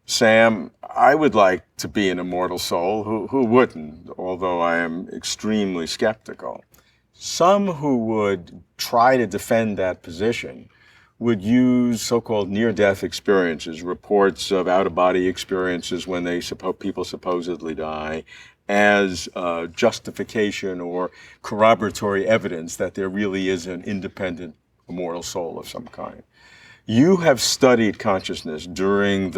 Sam, I would like to be an immortal soul. Who wouldn't? Although I am extremely skeptical. Some who would try to defend that position would use so-called near-death experiences, reports of out-of-body experiences when people supposedly die, as justification or corroboratory evidence that there really is an independent immortal soul of some kind. You have studied consciousness during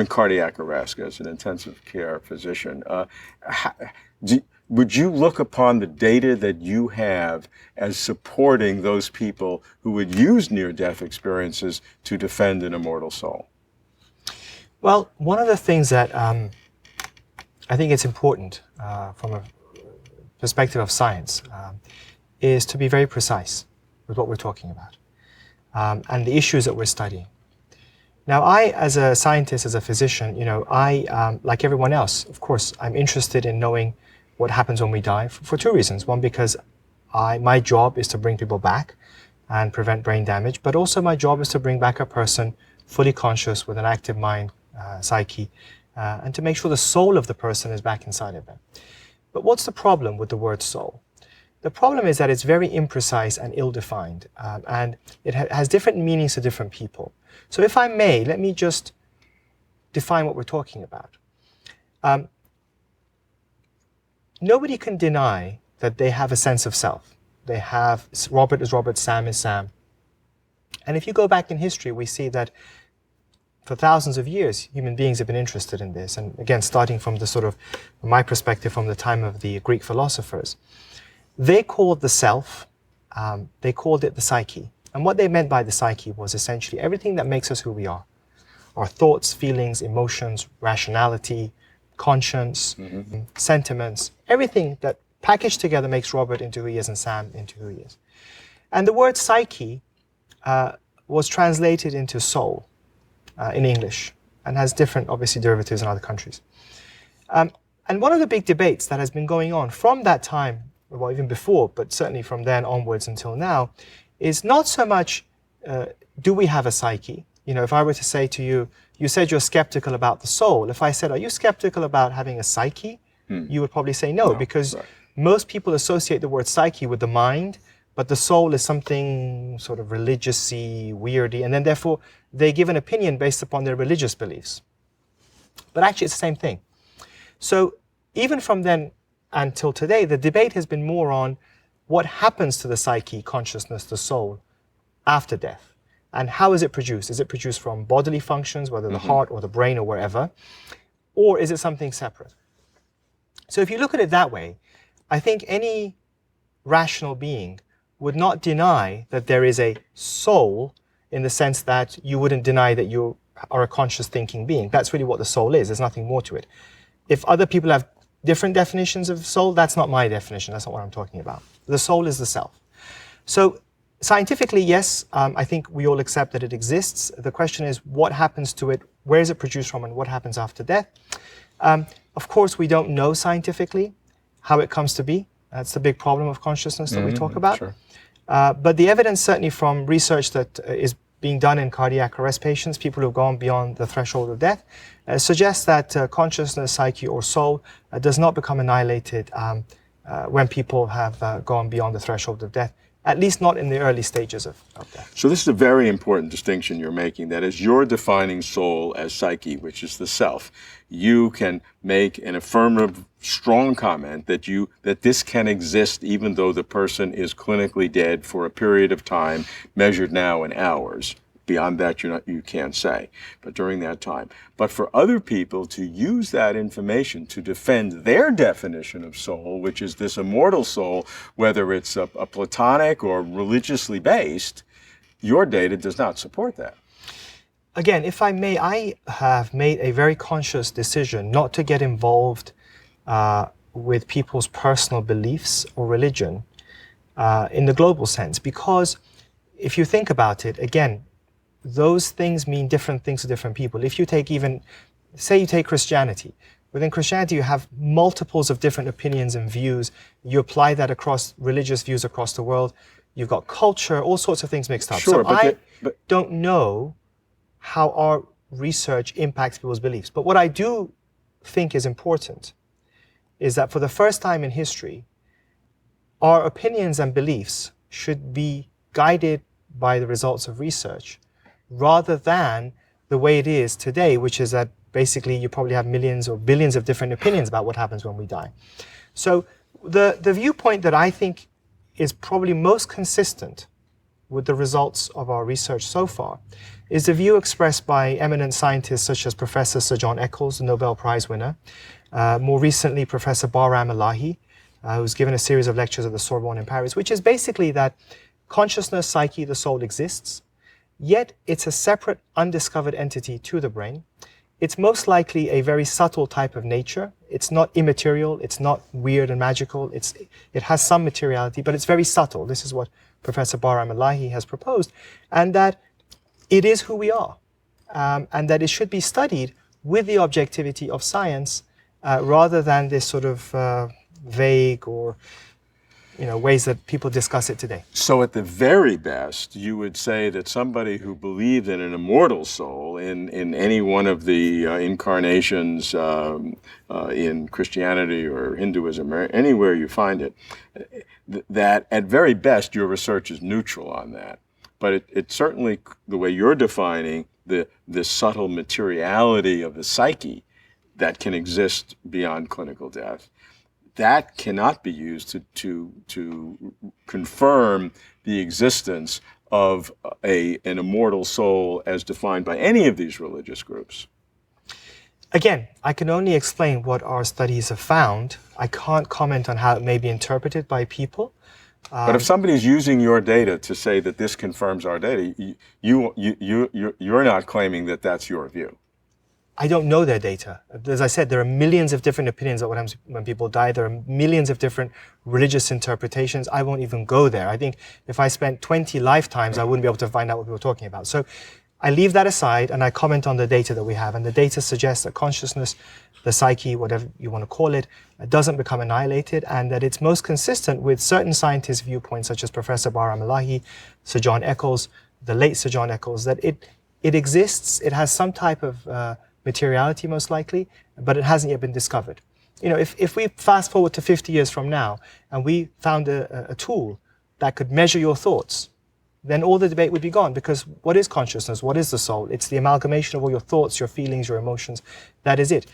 cardiac arrest as an intensive care physician. Would you look upon the data that you have as supporting those people who would use near-death experiences to defend an immortal soul? Well, one of the things that I think it's important from a perspective of science is to be very precise with what we're talking about. And the issues that we're studying. Now, I, as a scientist, as a physician, I, like everyone else, of course, I'm interested in knowing what happens when we die for two reasons. One, because my job is to bring people back and prevent brain damage, but also my job is to bring back a person fully conscious with an active mind, psyche, and to make sure the soul of the person is back inside of them. But what's the problem with the word soul? The problem is that it's very imprecise and ill-defined, and it has different meanings to different people. So if I may, let me just define what we're talking about. Nobody can deny that they have a sense of self. They have, Robert is Robert, Sam is Sam. And if you go back in history, we see that for thousands of years, human beings have been interested in this. And again, starting from the sort of, from my perspective, from the time of the Greek philosophers. They called the self, they called it the psyche. And what they meant by the psyche was essentially everything that makes us who we are. Our thoughts, feelings, emotions, rationality, conscience, sentiments, everything that packaged together makes Robert into who he is and Sam into who he is. And the word psyche was translated into soul in English and has different, obviously, derivatives in other countries. And one of the big debates that has been going on from that time, well, even before, but certainly from then onwards until now, is not so much, do we have a psyche? If I were to say to you, you said you're skeptical about the soul. If I said, are you skeptical about having a psyche? You would probably say no, because most people associate the word psyche with the mind, but the soul is something sort of religious-y, weirdy, and then therefore they give an opinion based upon their religious beliefs. But actually it's the same thing. So even from then until today, the debate has been more on what happens to the psyche, consciousness, the soul, after death. And how is it produced? Is it produced from bodily functions, whether the heart or the brain or wherever? Or is it something separate? So if you look at it that way, I think any rational being would not deny that there is a soul in the sense that you wouldn't deny that you are a conscious thinking being. That's really what the soul is. There's nothing more to it. If other people have different definitions of soul, that's not my definition. That's not what I'm talking about. The soul is the self. So scientifically, yes, I think we all accept that it exists. The question is, what happens to it? Where is it produced from? And what happens after death? Of course, we don't know scientifically how it comes to be. That's the big problem of consciousness that we talk about. Sure. But the evidence, certainly from research that is being done in cardiac arrest patients, people who have gone beyond the threshold of death, suggests that consciousness, psyche, or soul does not become annihilated when people have gone beyond the threshold of death, at least not in the early stages of death. So this is a very important distinction you're making. That is, you're defining soul as psyche, which is the self. You can make an affirmative, strong comment that this can exist even though the person is clinically dead for a period of time measured now in hours. Beyond that, you can't say, but during that time. But for other people to use that information to defend their definition of soul, which is this immortal soul, whether it's a Platonic or religiously based, your data does not support that. Again, if I may, I have made a very conscious decision not to get involved with people's personal beliefs or religion in the global sense, because if you think about it, again, those things mean different things to different people. If you take even, say you take Christianity. Within Christianity, you have multiples of different opinions and views. You apply that across religious views across the world. You've got culture, all sorts of things mixed up. Sure, so I don't know how our research impacts people's beliefs. But what I do think is important is that for the first time in history, our opinions and beliefs should be guided by the results of research rather than the way it is today, which is that basically you probably have millions or billions of different opinions about what happens when we die. So the viewpoint that I think is probably most consistent with the results of our research so far is the view expressed by eminent scientists such as Professor Sir John Eccles, the Nobel Prize winner, more recently Professor Bahram Elahi, who's given a series of lectures at the Sorbonne in Paris, which is basically that consciousness, psyche, the soul exists, yet it's a separate, undiscovered entity to the brain. It's most likely a very subtle type of nature. It's not immaterial, it's not weird and magical, it has some materiality, but it's very subtle. This is what Professor Bahram Elahi has proposed, and that it is who we are, and that it should be studied with the objectivity of science rather than this sort of vague or ways that people discuss it today. So at the very best, you would say that somebody who believed in an immortal soul in any one of the incarnations in Christianity or Hinduism or anywhere you find it, that at very best your research is neutral on that. But it certainly, the way you're defining the subtle materiality of the psyche that can exist beyond clinical death, that cannot be used to confirm the existence of an immortal soul as defined by any of these religious groups. Again, I can only explain what our studies have found. I can't comment on how it may be interpreted by people. But if somebody's using your data to say that this confirms our data, you're not claiming that that's your view. I don't know their data. As I said, there are millions of different opinions of what happens when people die. There are millions of different religious interpretations. I won't even go there. I think if I spent 20 lifetimes, I wouldn't be able to find out what we were talking about. So I leave that aside and I comment on the data that we have. And the data suggests that consciousness, the psyche, whatever you want to call it, doesn't become annihilated, and that it's most consistent with certain scientists' viewpoints, such as Professor Bahram Elahi, Sir John Eccles, the late Sir John Eccles, that it exists, it has some type of materiality most likely, but it hasn't yet been discovered. If we fast forward to 50 years from now and we found a tool that could measure your thoughts, then all the debate would be gone, because what is consciousness? What is the soul? It's the amalgamation of all your thoughts, your feelings, your emotions. That is it.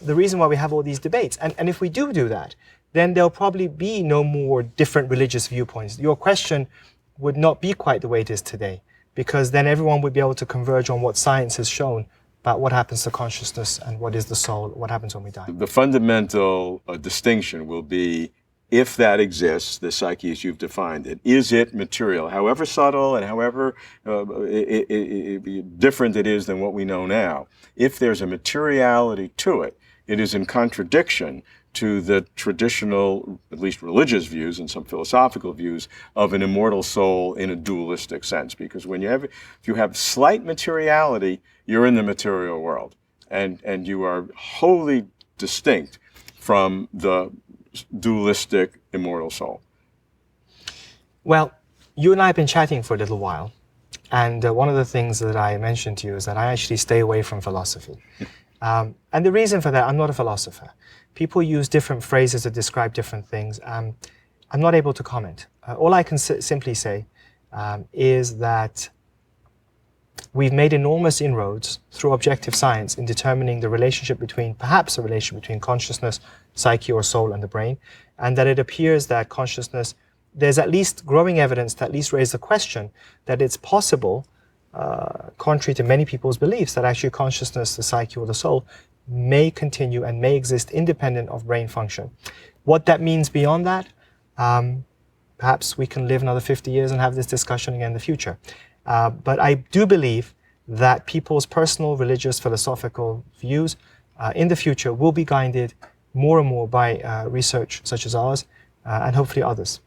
The reason why we have all these debates, and if we do that, then there'll probably be no more different religious viewpoints. Your question would not be quite the way it is today, because then everyone would be able to converge on what science has shown about what happens to consciousness and what is the soul, what happens when we die. The fundamental distinction will be, if that exists, the psyche as you've defined it, is it material, however subtle and however different it is than what we know now. If there's a materiality to it, it is in contradiction to the traditional, at least religious views and some philosophical views of an immortal soul in a dualistic sense. Because if you have slight materiality, you're in the material world, and you are wholly distinct from the dualistic immortal soul. Well, you and I have been chatting for a little while, and one of the things that I mentioned to you is that I actually stay away from philosophy. And the reason for that, I'm not a philosopher. People use different phrases to describe different things. I'm not able to comment. All I can simply say is that we've made enormous inroads through objective science in determining the relationship between, perhaps a relationship between consciousness, psyche or soul and the brain, and that it appears that consciousness, there's at least growing evidence to at least raise the question that it's possible, contrary to many people's beliefs, that actually consciousness, the psyche or the soul may continue and may exist independent of brain function. What that means beyond that, perhaps we can live another 50 years and have this discussion again in the future. But I do believe that people's personal, religious, philosophical views in the future will be guided more and more by research such as ours and hopefully others.